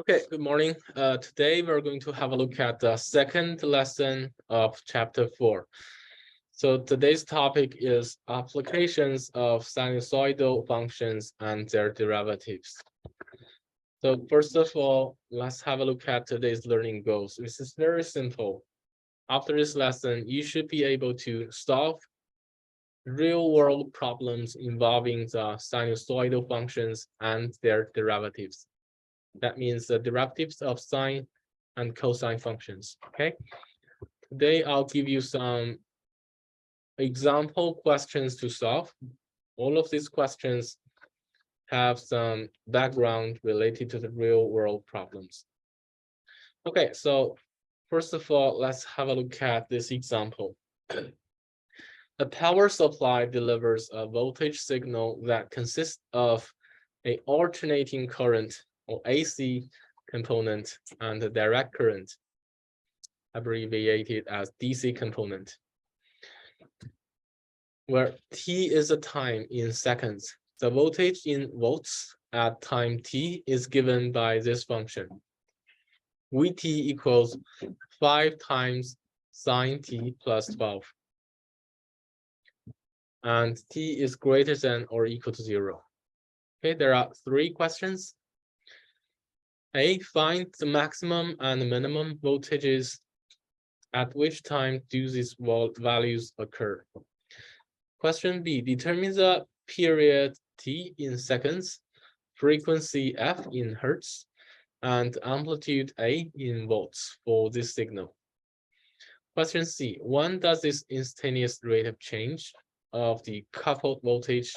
Okay, good morning. Today we're going to have a look at the second lesson of chapter 4. So today's topic is applications of sinusoidal functions and their derivatives. So first of all, let's have a look at today's learning goals. This is very simple. After this lesson, you should be able to solve real-world problems involving the sinusoidal functions and their derivatives. That means the derivatives of sine and cosine functions. Okay. Today I'll give you some example questions to solve. All of these questions have some background related to the real world problems. Okay, so first of all, let's have a look at this example. A power supply delivers a voltage signal that consists of an alternating current or AC component and a direct current, abbreviated as DC component, where T is the time in seconds. The voltage in volts at time T is given by this function. Vt equals 5 times sine T plus 12. And T is greater than or equal to 0. Okay, there are 3 questions. A, find the maximum and minimum voltages at which time do these values occur. Question B, determine the period T in seconds, frequency F in hertz, and amplitude A in volts for this signal. Question C, when does this instantaneous rate of change of the coupled voltage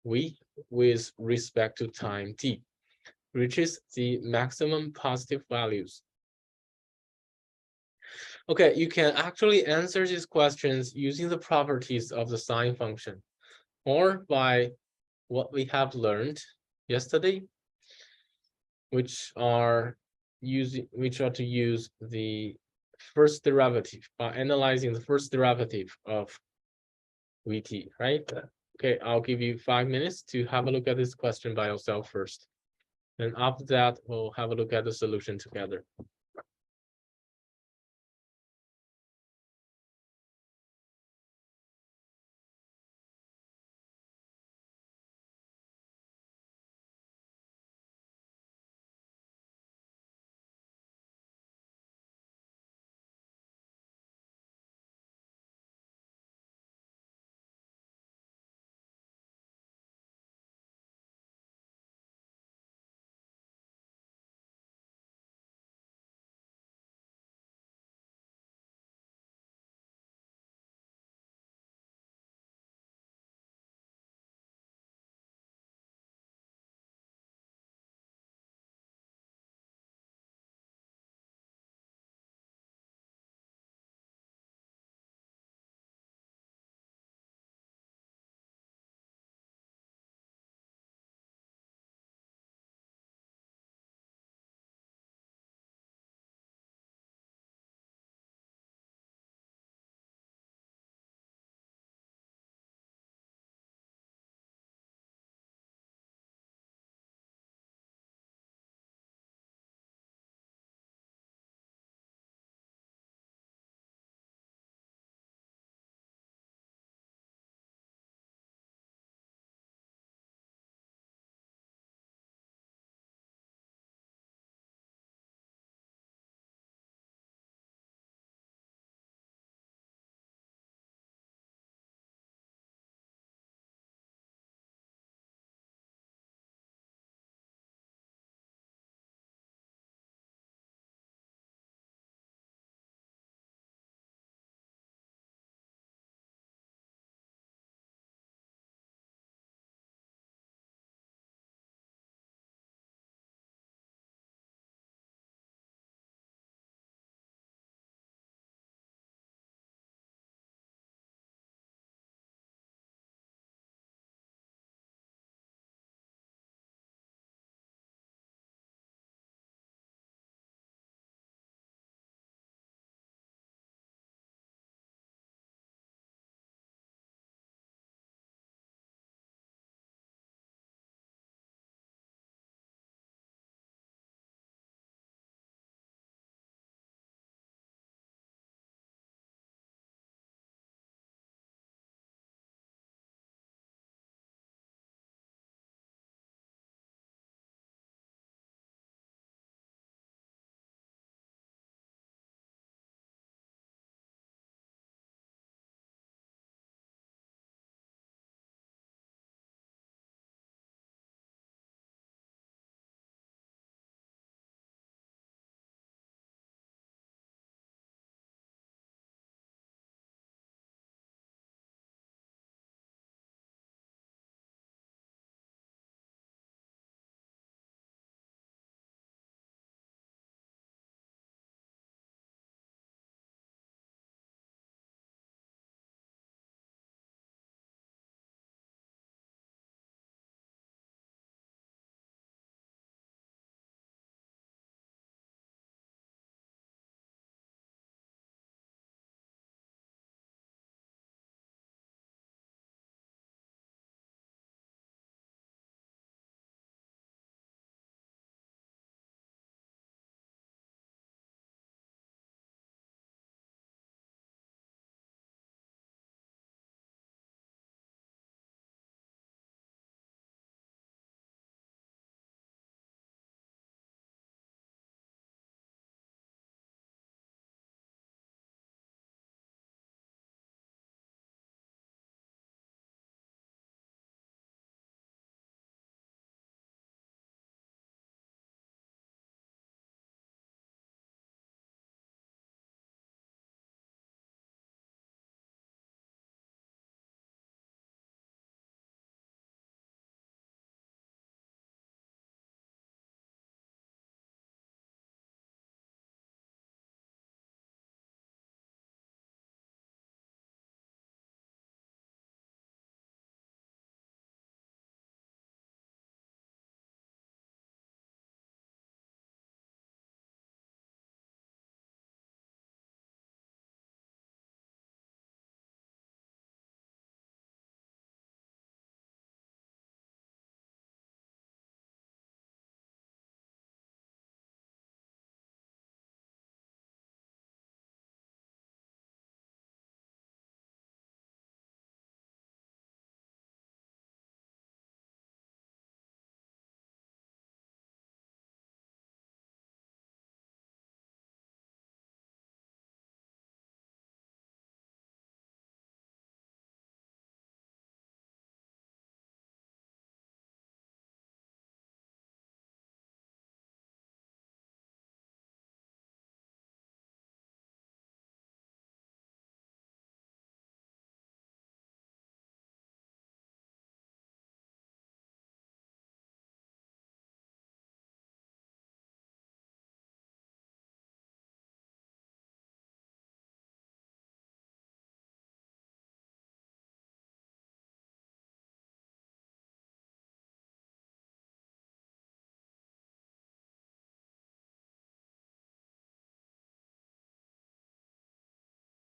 V with respect to time T reaches the maximum positive values? Okay, you can actually answer these questions using the properties of the sine function or by what we have learned yesterday, which are to use the first derivative by analyzing the first derivative of Vt, right? Okay, I'll give you 5 minutes to have a look at this question by yourself first. And after that, we'll have a look at the solution together.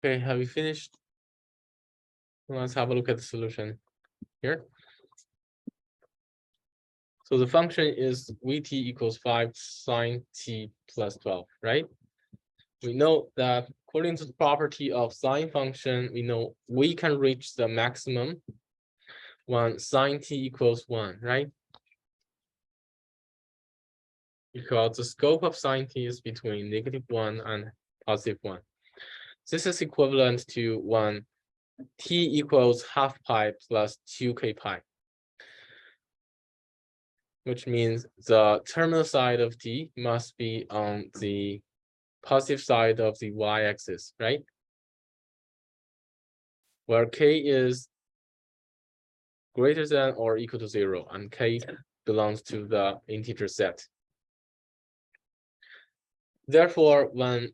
Okay, have you finished? Let's have a look at the solution here. So the function is Vt equals 5 sine t plus 12, right? We know that according to the property of sine function, we know we can reach the maximum when sine t equals 1, right? Because the scope of sine t is between -1 and +1. This is equivalent to when t equals half pi plus 2k pi, which means the terminal side of t must be on the positive side of the y-axis, right? Where k is greater than or equal to 0, and k belongs to the integer set. Therefore, when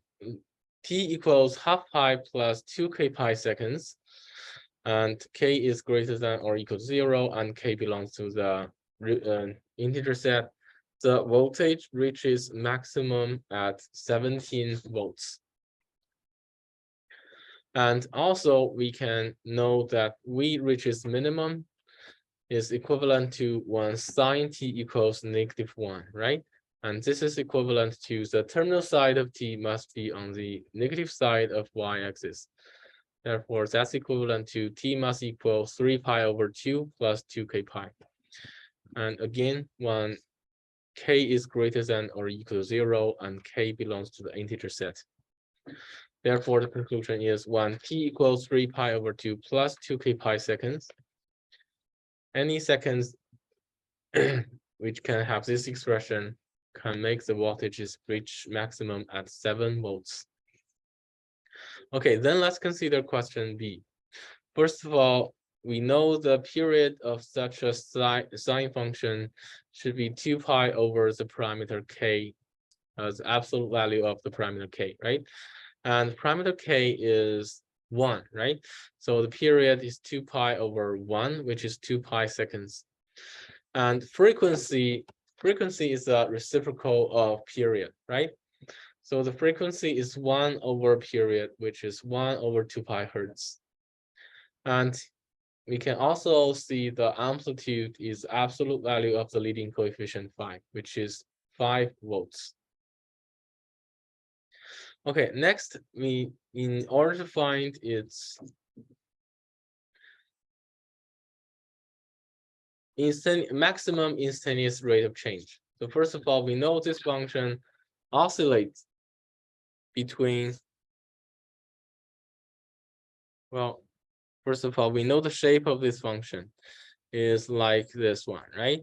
t equals half pi plus 2k pi seconds, and k is greater than or equal to 0, and k belongs to the integer set, the voltage reaches maximum at 17 volts. And also, we can know that V reaches minimum is equivalent to when sine t equals -1, right? And this is equivalent to the terminal side of t must be on the negative side of y-axis. Therefore, that's equivalent to t must equal 3 pi over 2 plus 2k pi. And again, when k is greater than or equal to 0, and k belongs to the integer set. Therefore, the conclusion is when t equals 3 pi over 2 plus 2k pi seconds, any seconds which can have this expression can make the voltages reach maximum at 7 volts. Okay, then let's consider question B. First of all, we know the period of such a sine function should be 2 pi over the parameter k as absolute value of the parameter k, right? And parameter k is 1, right? So the period is 2 pi over 1, which is 2 pi seconds. And frequency is a reciprocal of period, right? So the frequency is 1 over period, which is 1 over 2 pi hertz. And we can also see the amplitude is absolute value of the leading coefficient 5, which is 5 volts. Okay, next, in order to find its maximum instantaneous rate of change. So first of all, we know this function oscillates between, well, first of all, we know the shape of this function is like this one, right?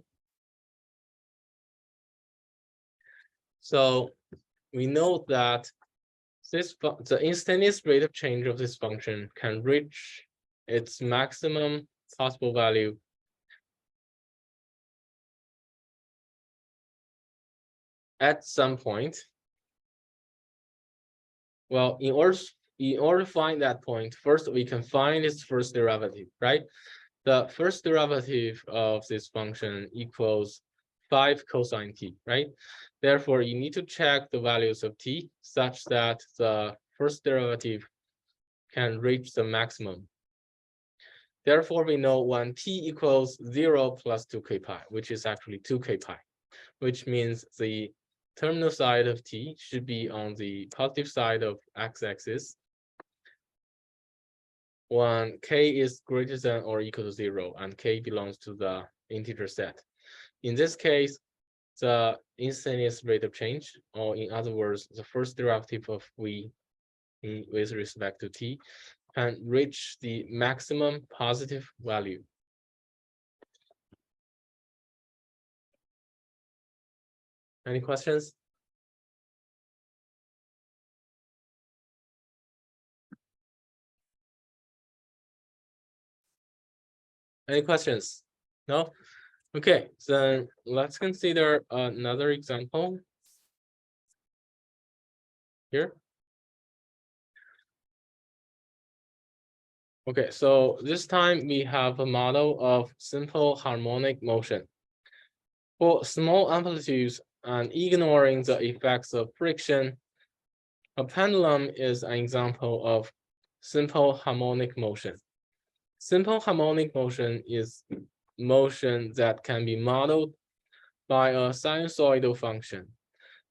So we know that the instantaneous rate of change of this function can reach its maximum possible value at some point. Well, in order to find that point, first we can find its first derivative, right? The first derivative of this function equals 5 cosine t, right? Therefore, you need to check the values of t such that the first derivative can reach the maximum. Therefore, we know when t equals 0 plus 2k pi, which is actually 2k pi, which means the terminal side of t should be on the positive side of x-axis when k is greater than or equal to 0, and k belongs to the integer set. In this case, the instantaneous rate of change, or in other words, the first derivative of v with respect to t, can reach the maximum positive value. Any questions? Any questions? No? Okay, then let's consider another example here. Okay, so this time we have a model of simple harmonic motion. For small amplitudes and ignoring the effects of friction, a pendulum is an example of simple harmonic motion. Simple harmonic motion is motion that can be modeled by a sinusoidal function.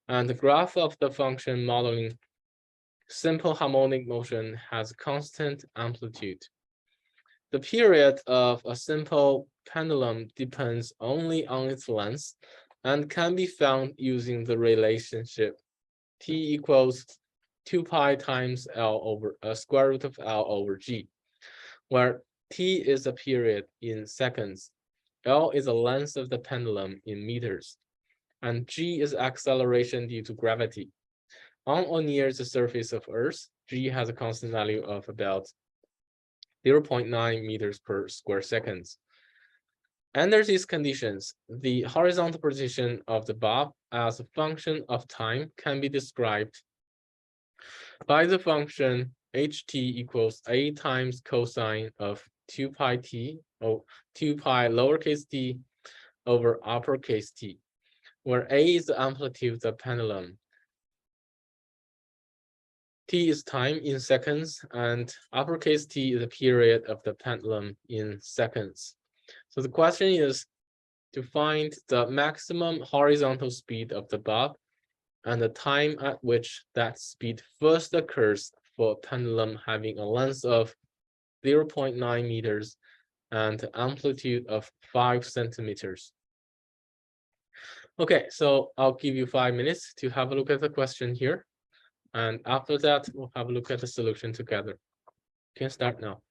And the graph of the function modeling simple harmonic motion has constant amplitude. The period of a simple pendulum depends only on its length and can be found using the relationship t equals 2 pi times L over square root of L over G, where t is a period in seconds, L is the length of the pendulum in meters, and G is acceleration due to gravity. On or near the surface of Earth, G has a constant value of about 0.9 meters per square seconds. Under these conditions, the horizontal position of the bob as a function of time can be described by the function ht equals a times cosine of 2 pi t, or 2 pi lowercase t over uppercase t, where a is the amplitude of the pendulum, t is time in seconds, and uppercase t is the period of the pendulum in seconds. So the question is to find the maximum horizontal speed of the bob and the time at which that speed first occurs for a pendulum having a length of 0.9 meters and amplitude of 5 centimeters. Okay, so I'll give you 5 minutes to have a look at the question here. And after that, we'll have a look at the solution together. You can start now.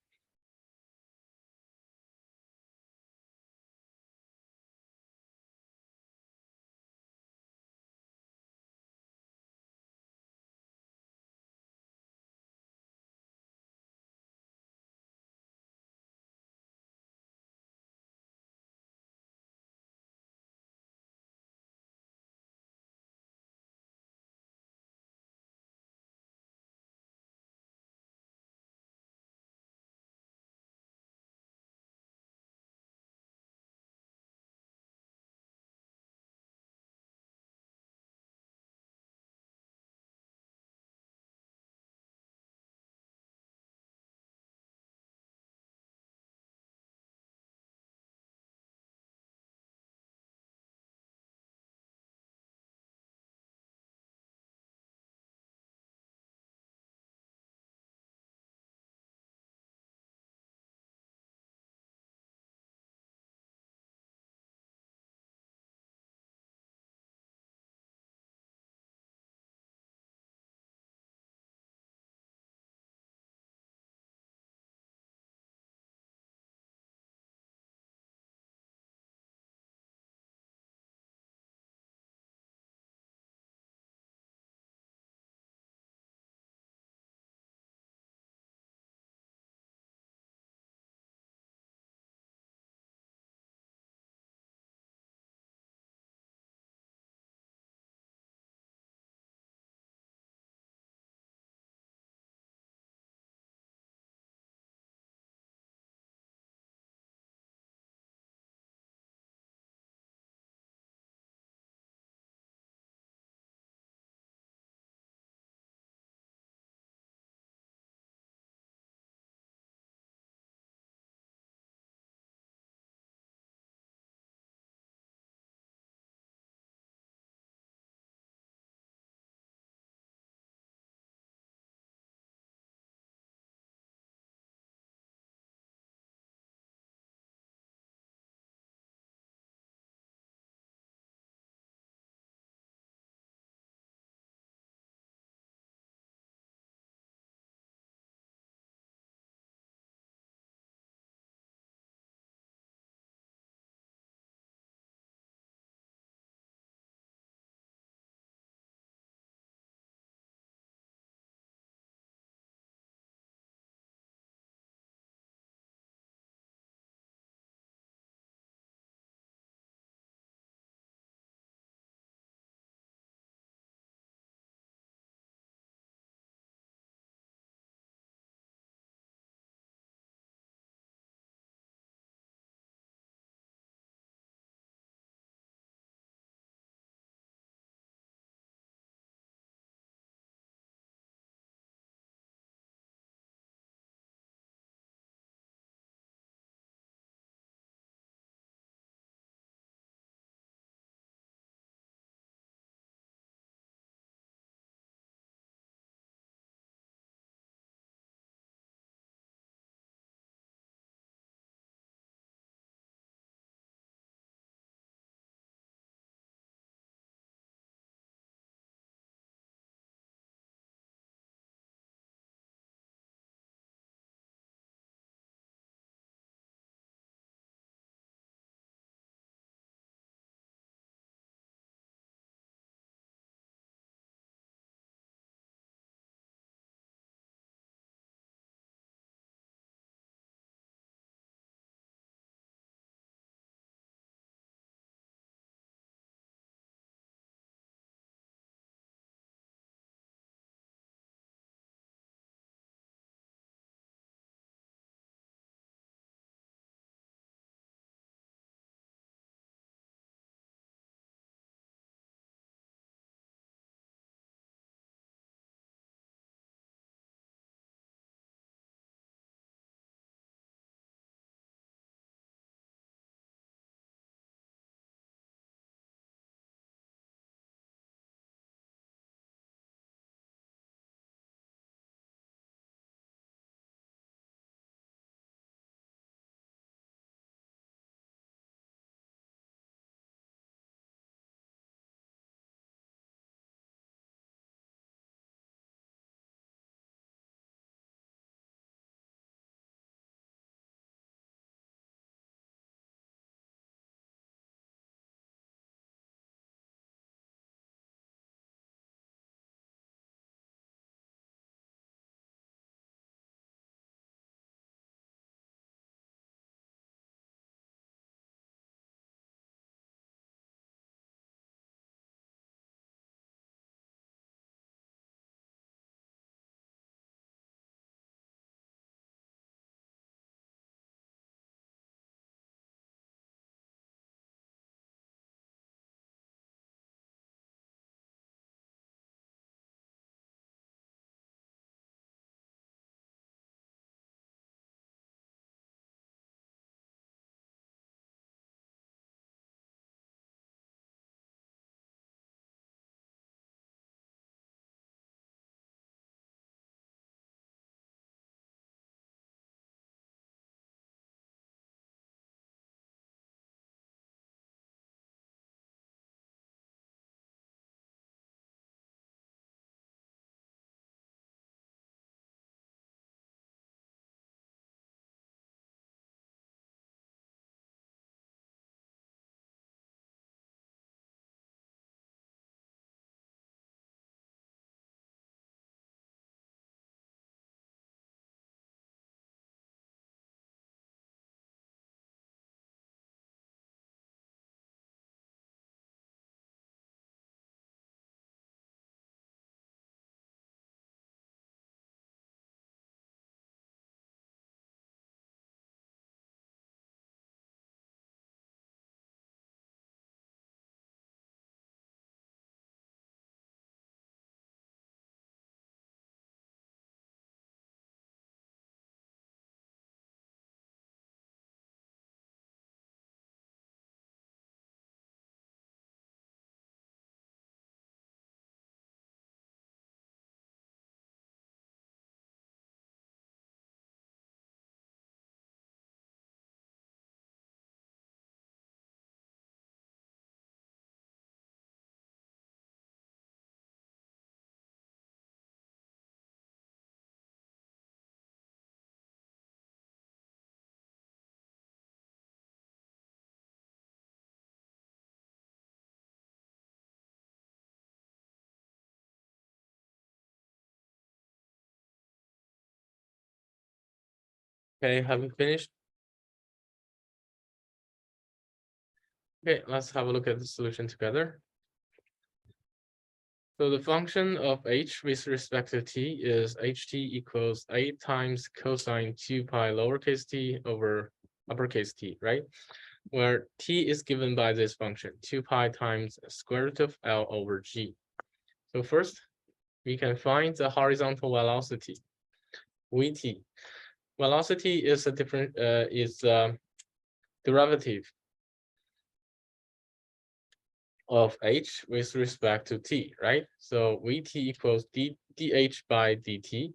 Okay, have you finished? Okay, let's have a look at the solution together. So the function of h with respect to t is ht equals a times cosine 2 pi lowercase t over uppercase t, right? Where t is given by this function, 2 pi times square root of L over g. So first, we can find the horizontal velocity, vt. Velocity is a different derivative of h with respect to t, right? So vt equals dh by dt,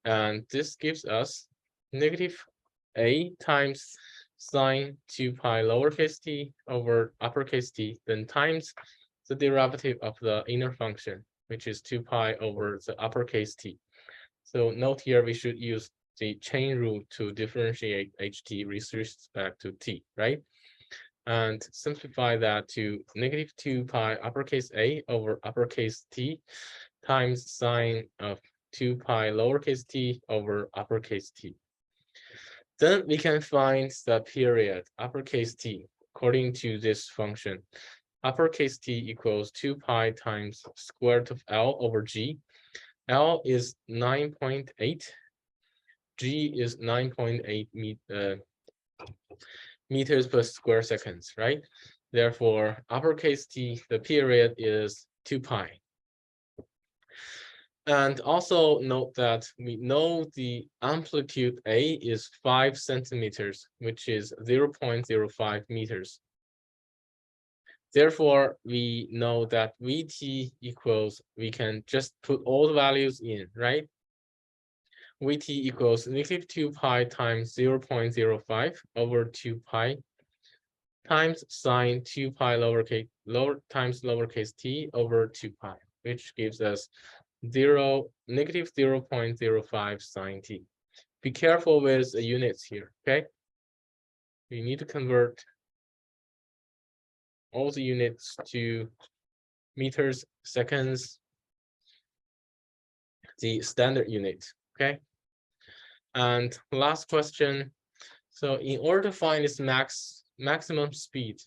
and this gives us negative a times sine 2 pi lowercase t over uppercase t, then times the derivative of the inner function, which is 2 pi over the uppercase t. So note here we should use the chain rule to differentiate ht with respect to t, right? And simplify that to negative 2 pi uppercase a over uppercase t times sine of 2 pi lowercase t over uppercase t. Then we can find the period uppercase t according to this function. Uppercase t equals 2 pi times square root of L over g. L is 9.8. G is 9.8 meters per square seconds, right? Therefore, uppercase t, the period is 2 pi. And also note that we know the amplitude A is 5 centimeters, which is 0.05 meters. Therefore, we know that Vt equals, we can just put all the values in, right? Vt equals negative 2 pi times 0.05 over 2 pi times sine 2 pi times lowercase t over 2 pi, which gives us negative 0.05 sine t. Be careful with the units here, okay? We need to convert all the units to meters, seconds, the standard unit, okay? And last question. So in order to find this maximum speed,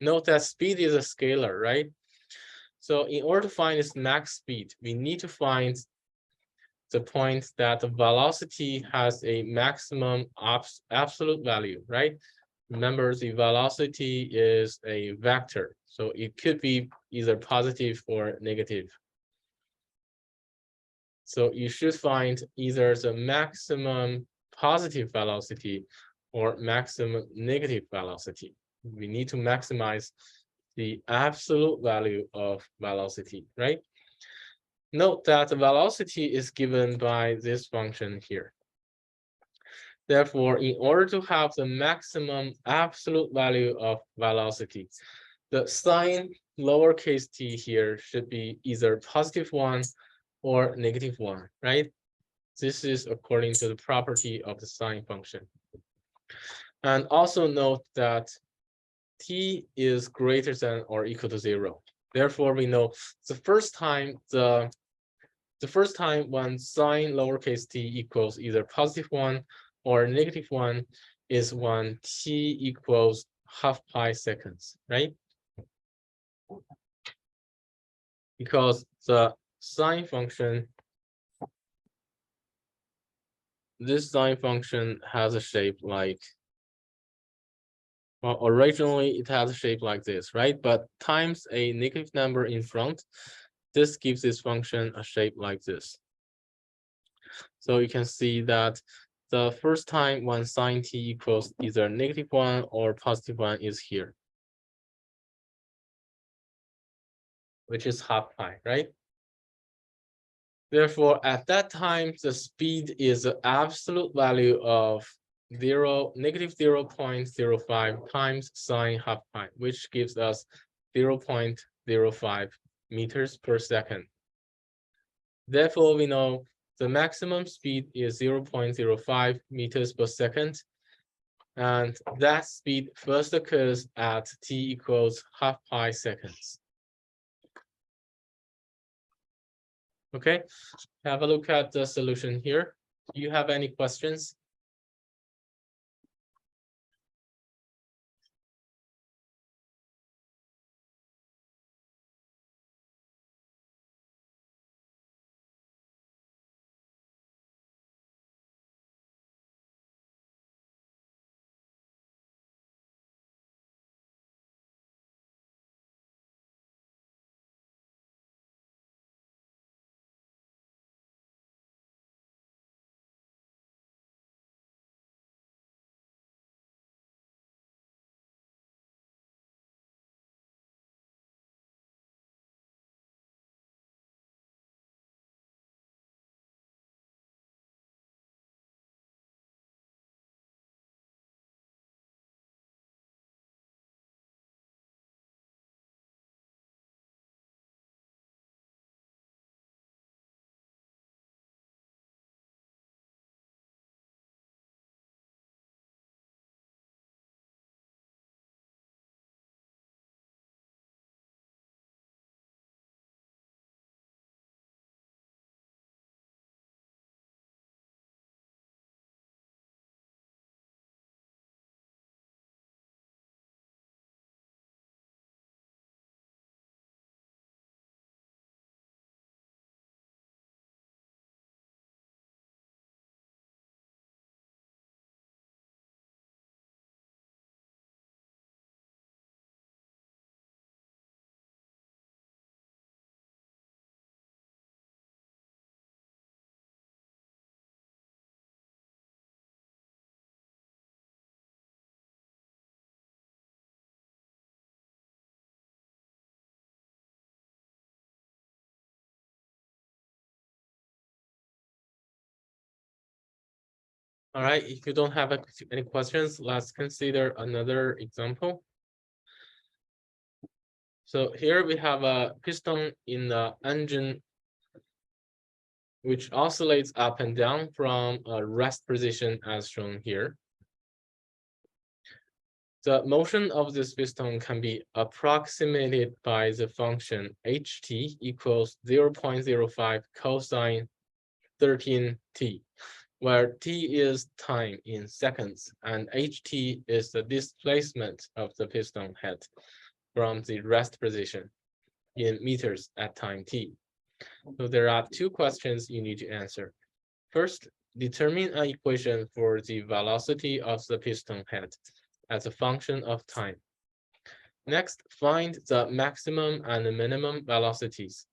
note that speed is a scalar, right? So in order to find its max speed, we need to find the point that the velocity has a maximum absolute value, right? Remember, the velocity is a vector, so it could be either positive or negative. So you should find either the maximum positive velocity or maximum negative velocity. We need to maximize the absolute value of velocity, right? Note that the velocity is given by this function here. Therefore, in order to have the maximum absolute value of velocity, the sign lowercase t here should be either +1 or -1, right? This is according to the property of the sine function. And also note that t is greater than or equal to 0. Therefore, we know the first time when sine lowercase t equals either +1 or -1 is when t equals half pi seconds, right? Because the sine function, this sine function has a shape like, well, originally it has a shape like this, right? But times a negative number in front, this gives this function a shape like this. So you can see that the first time when sine t equals either -1 or +1 is here, which is half pi, right? Therefore, at that time, the speed is the absolute value of negative 0.05 times sine half pi, which gives us 0.05 meters per second. Therefore, we know the maximum speed is 0.05 meters per second. And that speed first occurs at t equals half pi seconds. Okay, have a look at the solution here. Do you have any questions? All right, if you don't have any questions, let's consider another example. So here we have a piston in the engine which oscillates up and down from a rest position as shown here. The motion of this piston can be approximated by the function ht equals 0.05 cosine 13t, where t is time in seconds and ht is the displacement of the piston head from the rest position in meters at time t. So there are two questions you need to answer. First, determine an equation for the velocity of the piston head as a function of time. Next, find the maximum and the minimum velocities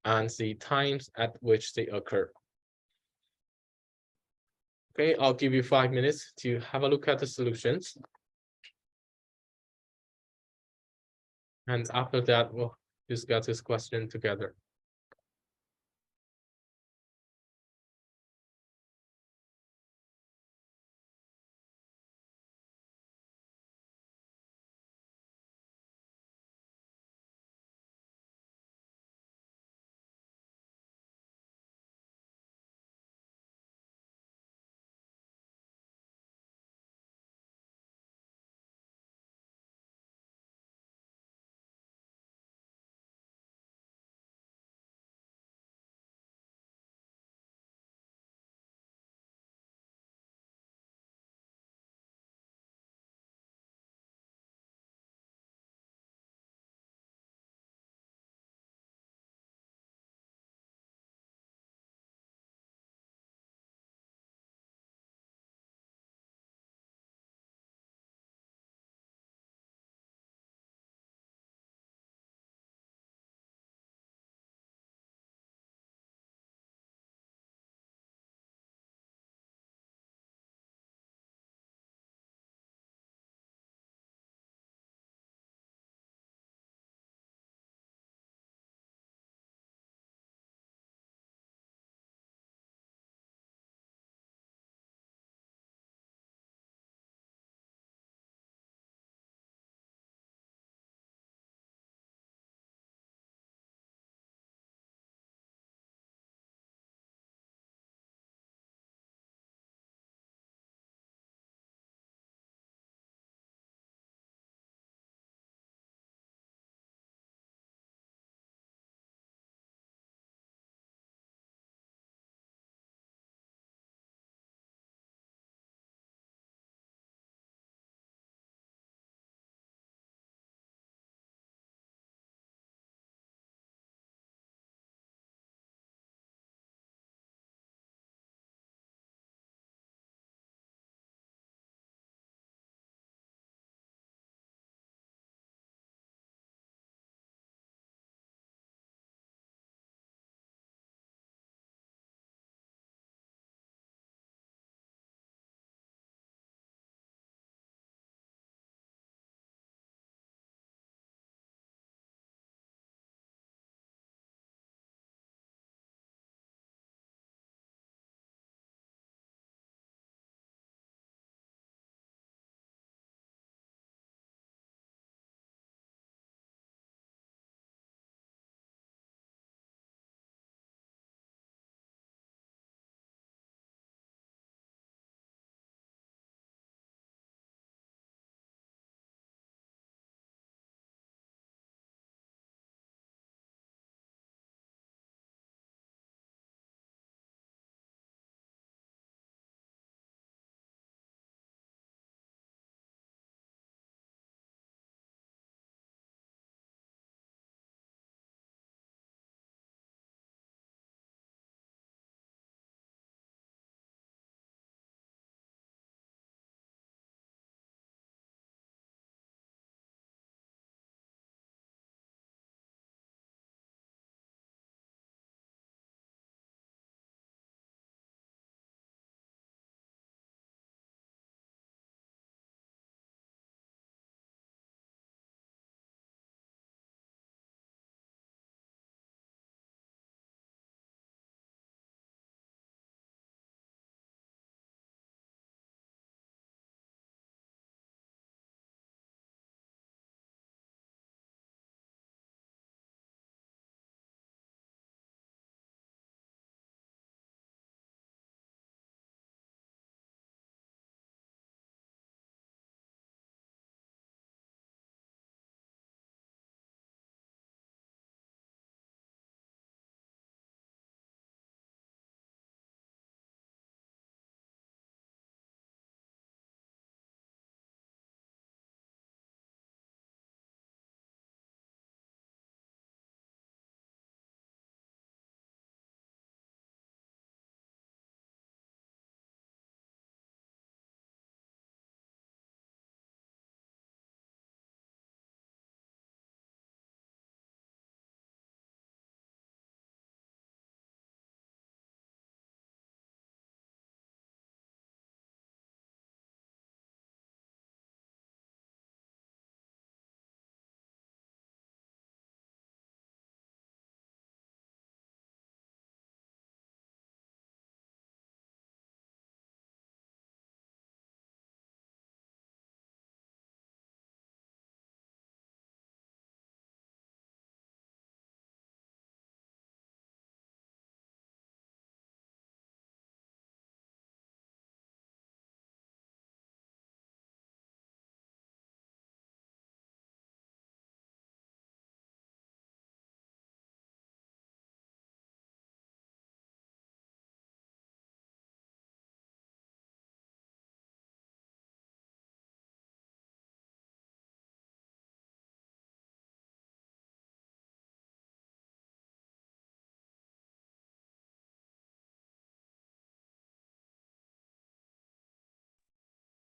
and the times at which they occur. Okay, I'll give you 5 minutes to have a look at the solutions. And after that, we'll discuss this question together.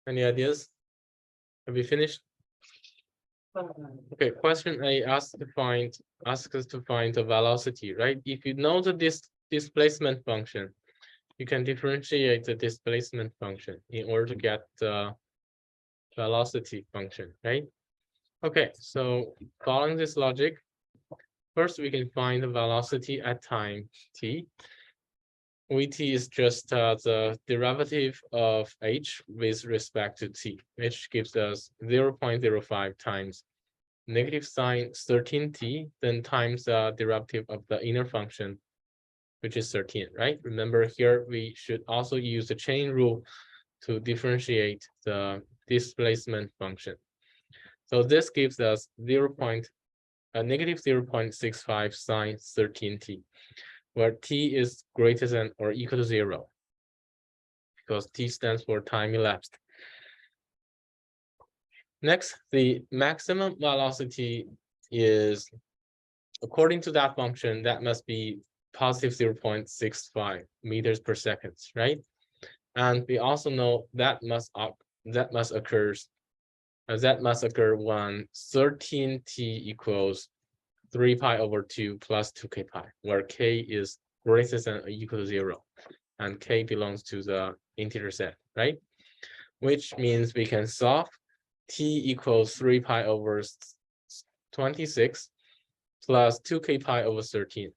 Any ideas? Have you finished? Okay, question A asks us to find the velocity, right? If you know the displacement function, you can differentiate the displacement function in order to get the velocity function, right? Okay, so following this logic, first we can find the velocity at time t. Vt is just the derivative of h with respect to t, which gives us 0.05 times negative sine 13t, then times the derivative of the inner function, which is 13, right? Remember here, we should also use the chain rule to differentiate the displacement function. So this gives us negative 0.65 sine 13t, where t is greater than or equal to 0, because t stands for time elapsed. Next, the maximum velocity is, according to that function, that must be positive 0.65 meters per second, right? And we also know that must occur when 13t equals 3 pi over 2 plus 2k pi, where k is greater than or equal to 0, and k belongs to the integer set, right? Which means we can solve t equals 3 pi over 26 plus 2k pi over 13.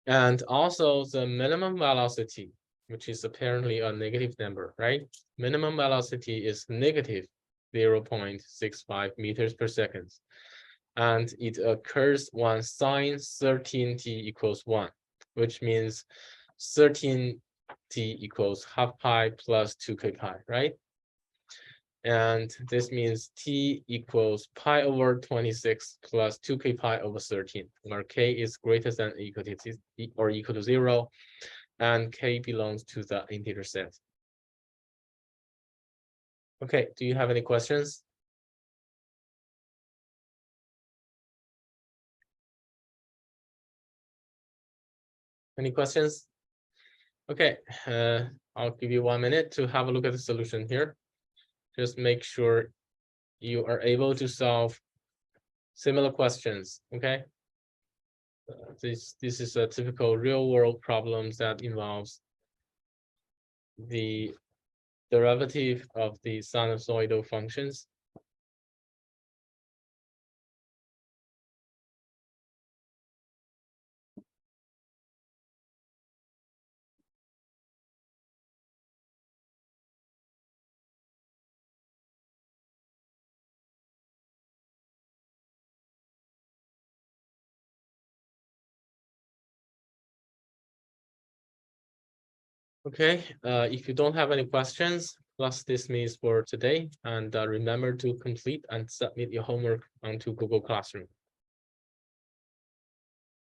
And also the minimum velocity, which is apparently a negative number, right? Minimum velocity is negative 0.65 meters per second. And it occurs when sine 13t equals 1, which means 13t equals half pi plus 2k pi, right? And this means t equals pi over 26 plus 2k pi over 13, where k is greater than or equal to 0, and k belongs to the integer set. Okay, do you have any questions? Any questions? Okay, I'll give you 1 minute to have a look at the solution here. Just make sure you are able to solve similar questions, okay? This is a typical real-world problems that involves the derivative of the sinusoidal functions. Okay, if you don't have any questions, class dismissed for today. And remember to complete and submit your homework onto Google Classroom.